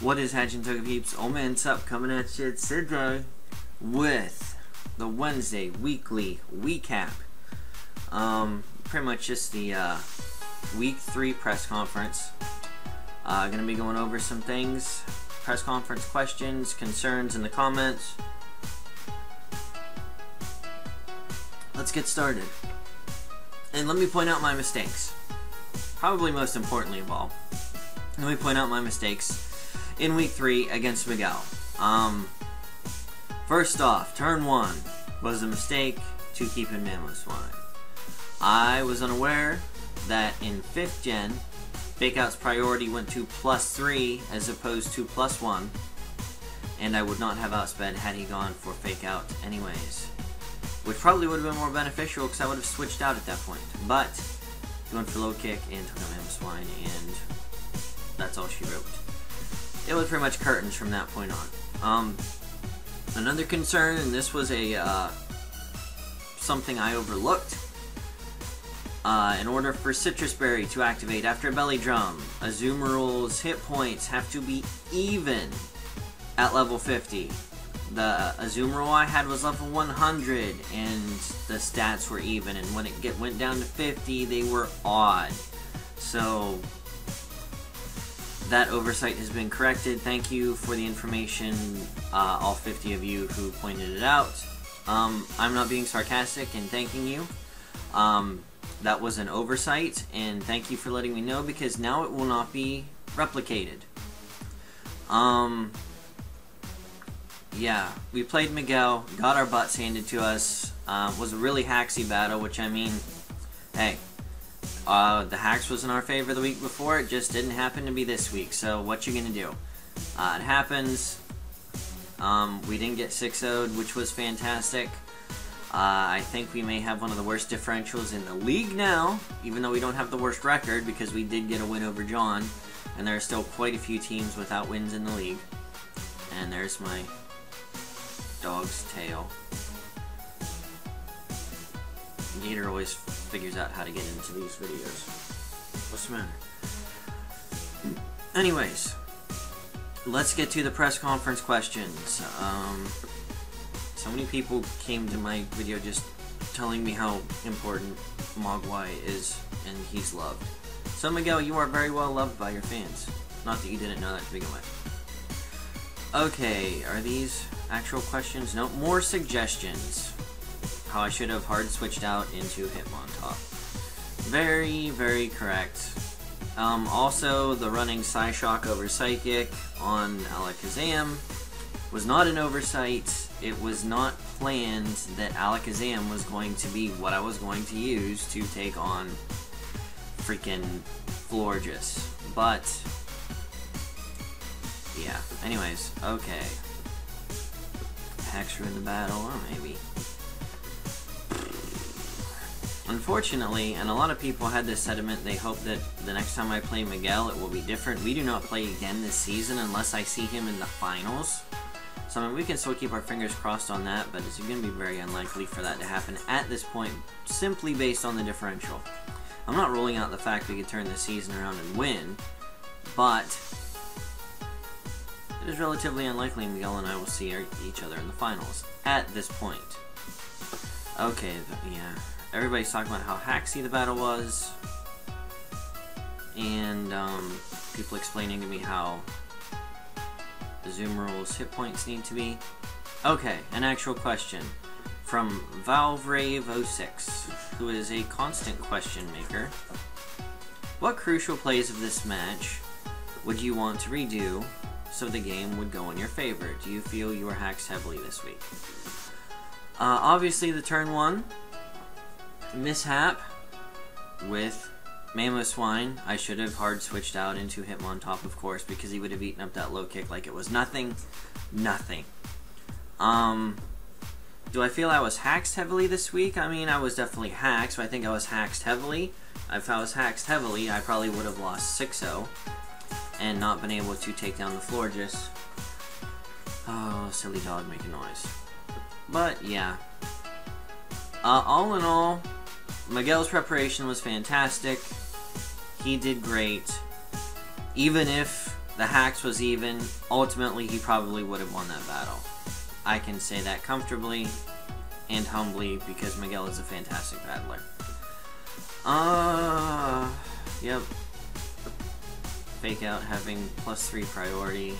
What is hatching, Toga peeps? OldManTup coming at you today with the Wednesday weekly recap. Pretty much just the week 3 press conference. Gonna be going over some things, press conference questions, concerns in the comments. Let's get started. And let me point out my mistakes. Probably most importantly of all, let me point out my mistakes in week 3 against Miguel. First off, turn 1 was a mistake to keep in Mammoth Swine. I was unaware that in 5th gen, Fake Out's priority went to +3 as opposed to +1, and I would not have outsped had he gone for Fake Out anyways. Which probably would have been more beneficial because I would have switched out at that point. But he went for low kick and took out Mammoth Swine, and that's all she wrote. It was pretty much curtains from that point on. Another concern, and this was a something I overlooked. In order for Citrus Berry to activate after a belly drum, Azumarill's hit points have to be even at level 50. The Azumarill I had was level 100, and the stats were even, and when it went down to 50, they were odd. So that oversight has been corrected. Thank you for the information, all 50 of you who pointed it out. I'm not being sarcastic in thanking you. That was an oversight, and thank you for letting me know, because now it will not be replicated. Yeah, we played Miguel, got our butts handed to us. Was a really hacksy battle, which, I mean, hey, the hacks was in our favor the week before, it just didn't happen to be this week, so what you gonna do? It happens. We didn't get 6-0'd, which was fantastic. I think we may have one of the worst differentials in the league now, even though we don't have the worst record, because we did get a win over John, and there are still quite a few teams without wins in the league. And there's my dog's tail. Gator always figures out how to get into these videos. What's the matter? Anyways, let's get to the press conference questions. So many people came to my video just telling me how important Mogwai is, and he's loved. So Miguel, you are very well loved by your fans. Not that you didn't know that to begin with. Okay, are these actual questions? No, more suggestions. How I should have hard switched out into Hitmontop. Very, very correct. Also, the running Psyshock over Psychic on Alakazam was not an oversight. It was not planned that Alakazam was going to be what I was going to use to take on freaking Florges. But yeah, anyways, okay. Hacks ruined the battle, or maybe. Unfortunately, and a lot of people had this sentiment, they hope that the next time I play Miguel it will be different. We do not play again this season unless I see him in the finals. So I mean, we can still keep our fingers crossed on that, but it's going to be very unlikely for that to happen at this point, simply based on the differential. I'm not ruling out the fact we could turn the season around and win, but it is relatively unlikely Miguel and I will see each other in the finals at this point. Okay, yeah. Everybody's talking about how hacksy the battle was, and people explaining to me how Azumarill's hit points need to be. Okay, an actual question from ValveRave06, who is a constant question maker. What crucial plays of this match would you want to redo so the game would go in your favor? Do you feel you were hacked heavily this week? Obviously the turn 1 mishap with Mammoth Swine. I should have hard switched out into Hitmontop, of course, because he would have eaten up that low kick like it was nothing. Nothing. Do I feel I was hacked heavily this week? I mean, I was definitely hacked, so I think I was hacked heavily. If I was hacked heavily, I probably would have lost 6-0 and not been able to take down the Florges. Oh, silly dog making noise. But, yeah. All in all, Miguel's preparation was fantastic. He did great. Even if the hacks was even, ultimately he probably would have won that battle. I can say that comfortably and humbly because Miguel is a fantastic battler. Yep. Fake out having +3 priority.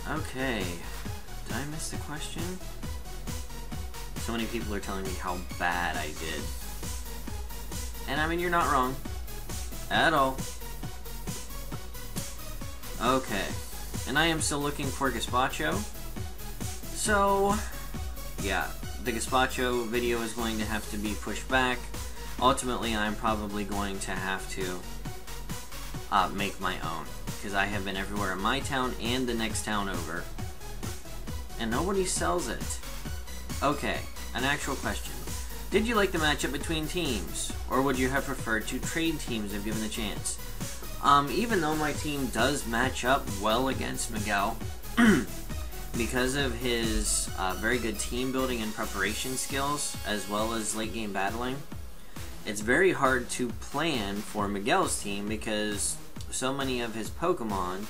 Okay. Did I miss the question? So many people are telling me how bad I did. And I mean, you're not wrong. At all. Okay. And I am still looking for Gazpacho. So, yeah. The Gazpacho video is going to have to be pushed back. Ultimately, I'm probably going to have to make my own. Because I have been everywhere in my town and the next town over. And nobody sells it. Okay, an actual question. Did you like the matchup between teams? Or would you have preferred to trade teams if given the chance? Even though my team does match up well against Miguel, because of his very good team building and preparation skills, as well as late game battling, it's very hard to plan for Miguel's team because so many of his Pokemon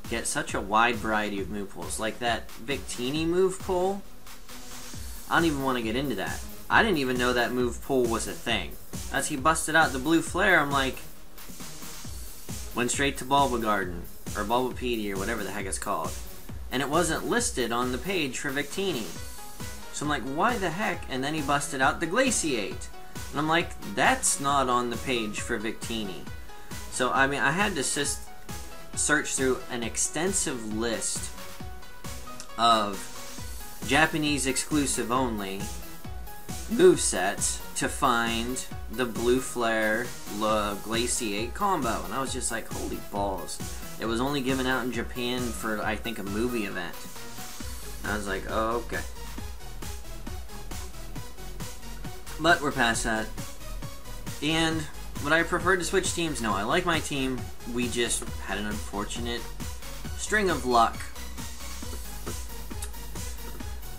get such a wide variety of move pools. Like that Victini move pool, I don't even want to get into that. I didn't even know that move pool was a thing. As he busted out the blue flare, I'm like, went straight to Bulbagarden, or Bulbapedia, or whatever the heck it's called. And it wasn't listed on the page for Victini. So I'm like, why the heck? And then he busted out the Glaciate. And I'm like, that's not on the page for Victini. So, I mean, I had to search through an extensive list of Japanese exclusive only movesets to find the Blue Flare Glaciate combo. And I was just like, holy balls. It was only given out in Japan for, I think, a movie event. And I was like, oh, okay. But we're past that. And would I prefer to switch teams? No, I like my team. We just had an unfortunate string of luck.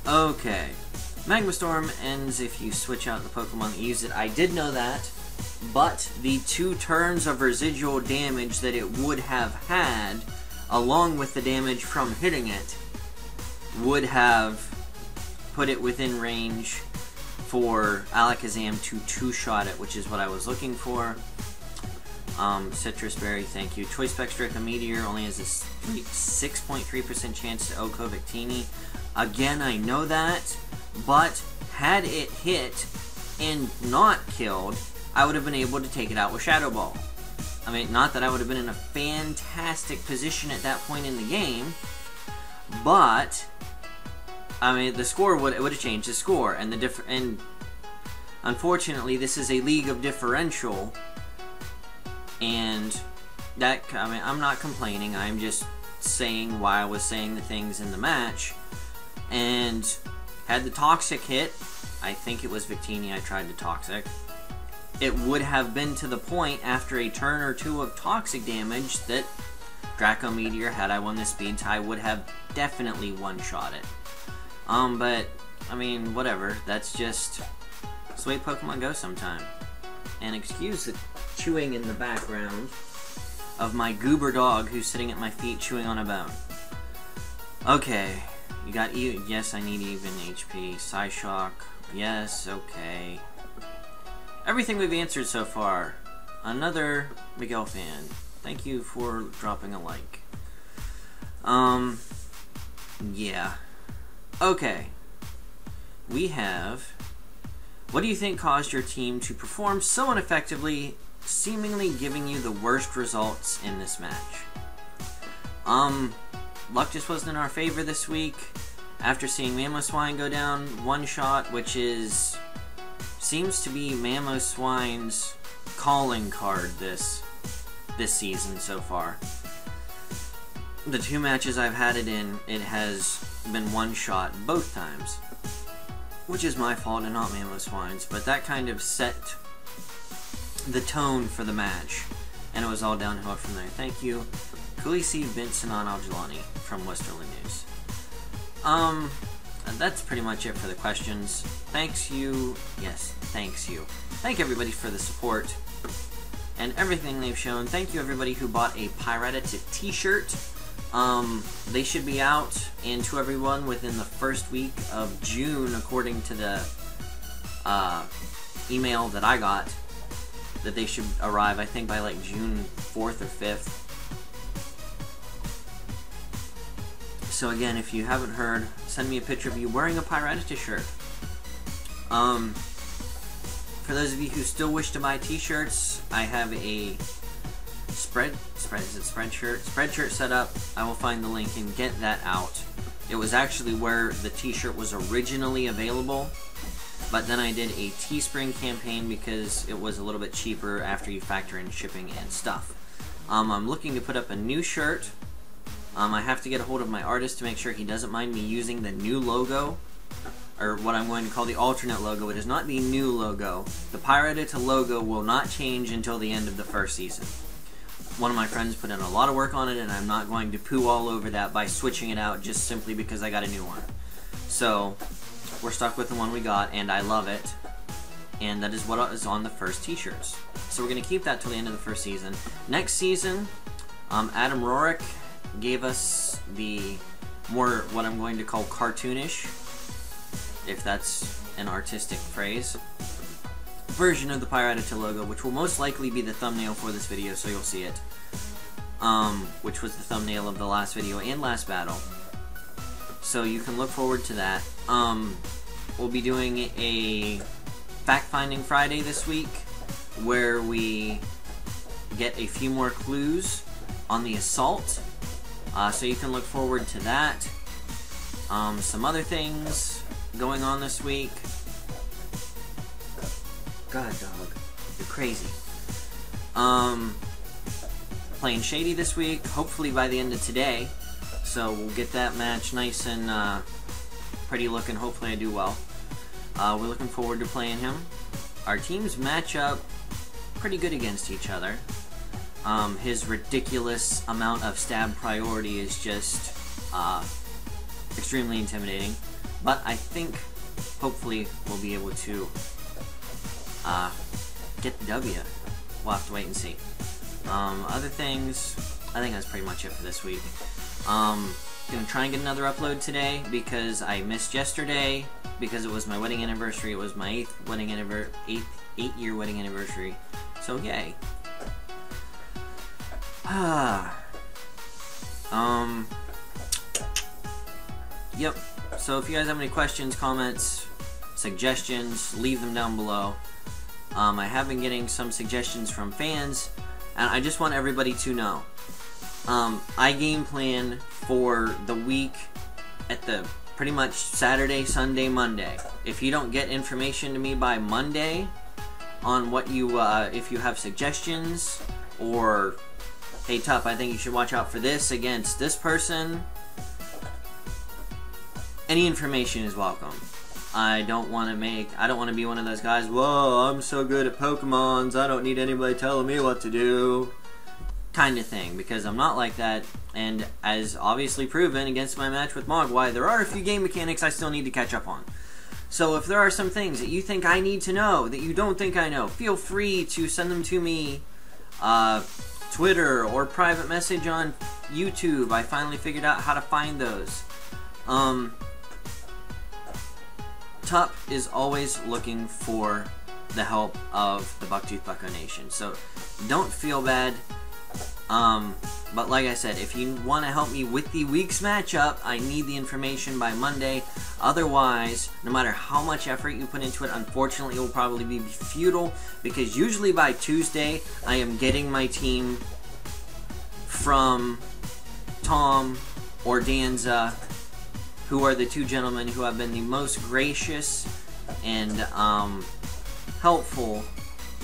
Okay. Magma Storm ends if you switch out the Pokemon that use it. I did know that, but the 2 turns of residual damage that it would have had, along with the damage from hitting it, would have put it within range for Alakazam to 2-shot it, which is what I was looking for. Citrus Berry, thank you. Choice Specs Draco Meteor only has a 6.3% chance to OHKO Victini. Again, I know that, but had it hit and not killed, I would have been able to take it out with Shadow Ball. I mean, not that I would have been in a fantastic position at that point in the game, but I mean, the score would have changed the score, and and unfortunately, this is a league of differential, and that, I mean, I'm not complaining. I'm just saying why I was saying the things in the match. And had the Toxic hit, I think it was Victini I tried to Toxic, it would have been to the point after a turn or 2 of Toxic damage that Draco Meteor, had I won the speed tie, would have definitely one-shot it. But, I mean, whatever. That's just the way Pokemon go sometime. And excuse the chewing in the background of my goober dog who's sitting at my feet chewing on a bone. Okay. You got even. Yes, I need even HP. Psyshock. Yes, okay. Everything we've answered so far. Another Miguel fan. Thank you for dropping a like. Yeah. Okay. We have... What do you think caused your team to perform so ineffectively, seemingly giving you the worst results in this match? Luck just wasn't in our favor this week. After seeing Mamoswine go down one shot, which is... seems to be Mamoswine's calling card this season so far. The 2 matches I've had it in, it has been one shot both times. Which is my fault and not Mamoswine's, but that kind of set the tone for the match. And it was all downhill from there. Thank you. Khaleesi Bensonon Aljalani from Westerly News. That's pretty much it for the questions. Thanks you. Yes, thanks you. Thank everybody for the support. and everything they've shown. Thank you everybody who bought a Pirattata t-shirt. They should be out, and to everyone within the first week of June, according to the email that I got, that they should arrive, I think, by like June 4th or 5th. So again, if you haven't heard, send me a picture of you wearing a Pirattata shirt. For those of you who still wish to buy t-shirts, I have a Spreadshirt set up. I will find the link and get that out. It was actually where the t-shirt was originally available, but then I did a Teespring campaign because it was a little bit cheaper after you factor in shipping and stuff. I'm looking to put up a new shirt. I have to get a hold of my artist to make sure he doesn't mind me using the new logo, or what I'm going to call the alternate logo. It is not the new logo. The Pirattata logo will not change until the end of the first season. One of my friends put in a lot of work on it, and I'm not going to poo all over that by switching it out just simply because I got a new one. So, we're stuck with the one we got, and I love it. And that is what is on the first t-shirts. So we're going to keep that till the end of the first season. Next season, Adam Rorick gave us the more, what I'm going to call cartoonish, if that's an artistic phrase, version of the Pirattata logo, which will most likely be the thumbnail for this video, so you'll see it. Which was the thumbnail of the last video and last battle. So you can look forward to that. We'll be doing a fact-finding Friday this week, where we get a few more clues on the assault. So you can look forward to that. Some other things going on this week. God, dog, you're crazy. Playing Shady this week, hopefully by the end of today. So we'll get that match nice and pretty looking. Hopefully I do well. We're looking forward to playing him. Our teams match up pretty good against each other. His ridiculous amount of stab priority is just extremely intimidating. But I think, hopefully, we'll be able to get the W. We'll have to wait and see. Other things, I think that's pretty much it for this week. Gonna try and get another upload today because I missed yesterday because it was my wedding anniversary. It was my 8-year wedding anniversary. So yay. Yep. So if you guys have any questions, comments, suggestions, leave them down below. I have been getting some suggestions from fans, and I just want everybody to know. I game plan for the week at the pretty much Saturday, Sunday, Monday. If you don't get information to me by Monday on what you, if you have suggestions, or hey Tup, I think you should watch out for this against this person, any information is welcome. I don't want to be one of those guys, whoa, I'm so good at Pokemons, I don't need anybody telling me what to do, kind of thing, because I'm not like that, and as obviously proven against my match with Mogwai, there are a few game mechanics I still need to catch up on. So if there are some things that you think I need to know, that you don't think I know, feel free to send them to me, Twitter, or private message on YouTube. I finally figured out how to find those. Tup is always looking for the help of the Bucktooth Bucko Nation, so don't feel bad. But like I said, if you want to help me with the week's matchup, I need the information by Monday. Otherwise, no matter how much effort you put into it, unfortunately it will probably be futile, because usually by Tuesday I am getting my team from Tom or Danza, who are the two gentlemen who have been the most gracious and helpful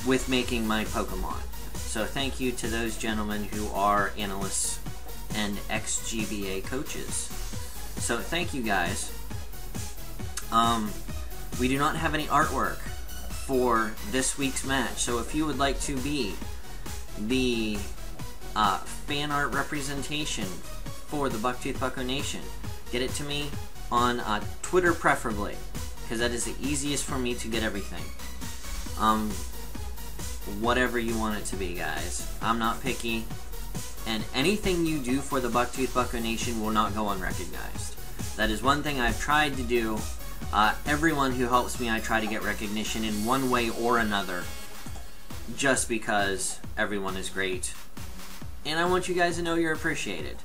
with making my Pokemon. So thank you to those gentlemen who are analysts and ex-GBA coaches. So thank you guys. We do not have any artwork for this week's match, so if you would like to be the fan art representation for the Bucktooth Bucko Nation, get it to me on Twitter preferably, because that is the easiest for me to get everything. whatever you want it to be, guys. I'm not picky, and anything you do for the Bucktooth Bucko Nation will not go unrecognized. That is one thing I've tried to do. Everyone who helps me, I try to get recognition in one way or another, just because everyone is great, and I want you guys to know you're appreciated.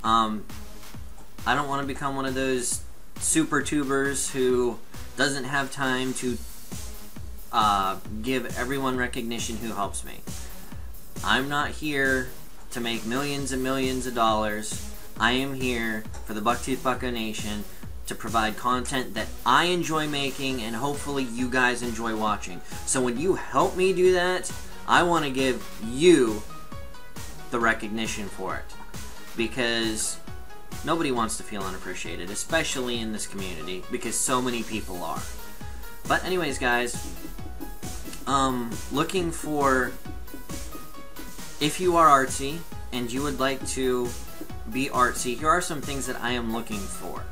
I don't want to become one of those super tubers who doesn't have time to give everyone recognition who helps me. I'm not here to make millions and millions of dollars. I am here for the Bucktooth Bucko Nation to provide content that I enjoy making and hopefully you guys enjoy watching. So when you help me do that, I want to give you the recognition for it, because nobody wants to feel unappreciated, especially in this community, because so many people are. But anyways, guys, looking for, if you are artsy and you would like to be artsy, here are some things that I am looking for.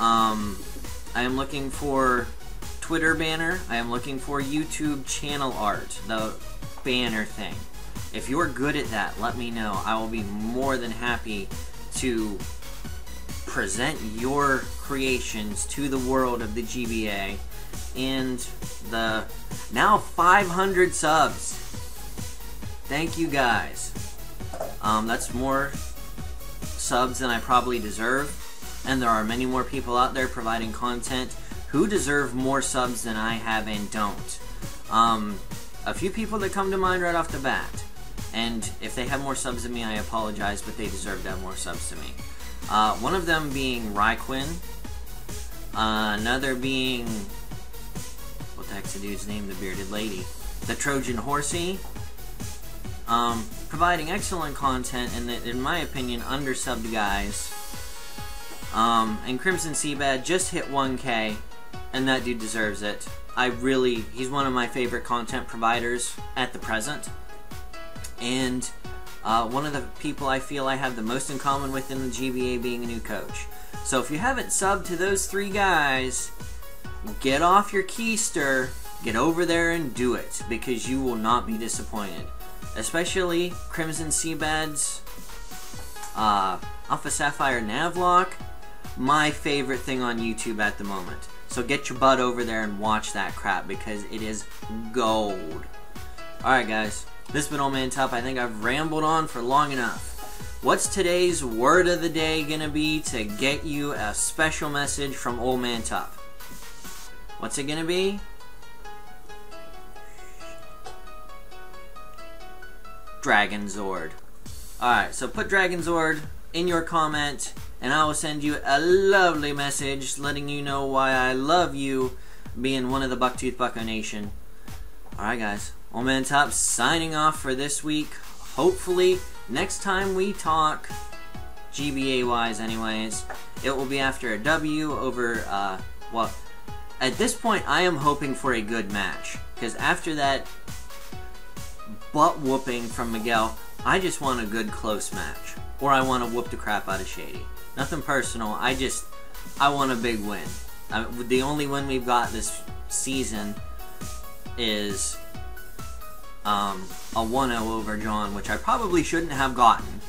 I am looking for Twitter banner. I am looking for YouTube channel art, the banner thing. If you are good at that, let me know. I will be more than happy to present your creations to the world of the GBA and the now 500 subs. Thank you, guys. That's more subs than I probably deserve, and there are many more people out there providing content who deserve more subs than I have and don't. A few people that come to mind right off the bat, and if they have more subs than me, I apologize, but they deserve to have more subs to me. One of them being Ryquin, another being, what the heck's the dude's name, the bearded lady, the Trojan Horsey, providing excellent content and, in my opinion, undersubbed guys. And Crimson Seabad just hit 1K, and that dude deserves it. He's one of my favorite content providers at the present, and one of the people I feel I have the most in common with in the GBA being a new coach. So if you haven't subbed to those three guys, get off your keister, get over there and do it, because you will not be disappointed. Especially Crimson Seabad's Alpha Sapphire Navlock, my favorite thing on YouTube at the moment. So get your butt over there and watch that crap, because it is gold. Alright, guys, this has been OldManTup. I think I've rambled on for long enough. What's today's word of the day gonna be to get you a special message from OldManTup? What's it gonna be? Dragon Zord. Alright, so put Dragon Zord in your comment, and I will send you a lovely message letting you know why I love you being one of the Bucktooth Bucko Nation. Alright, guys, OldManTup signing off for this week. Hopefully, next time we talk, GBA-wise anyways, it will be after a W over, well, at this point I am hoping for a good match, because after that butt whooping from Miguel, I just want a good close match, or I want to whoop the crap out of Shady. Nothing personal, I want a big win. The only win we've got this season is a 1-0 over John, which I probably shouldn't have gotten,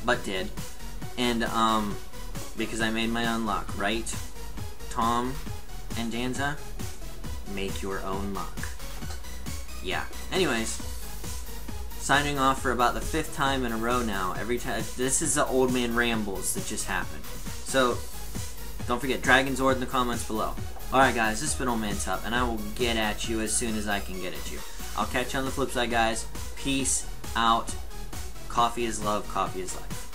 but did. And because I made my own luck, right? Tom and Danza, make your own luck. Yeah. Anyways, signing off for about the 5th time in a row now. Every time, this is the old man rambles that just happened. So don't forget, Dragon Zord in the comments below. Alright, guys, this has been OldManTup, and I will get at you as soon as I can get at you. I'll catch you on the flip side, guys. Peace out. Coffee is love. Coffee is life.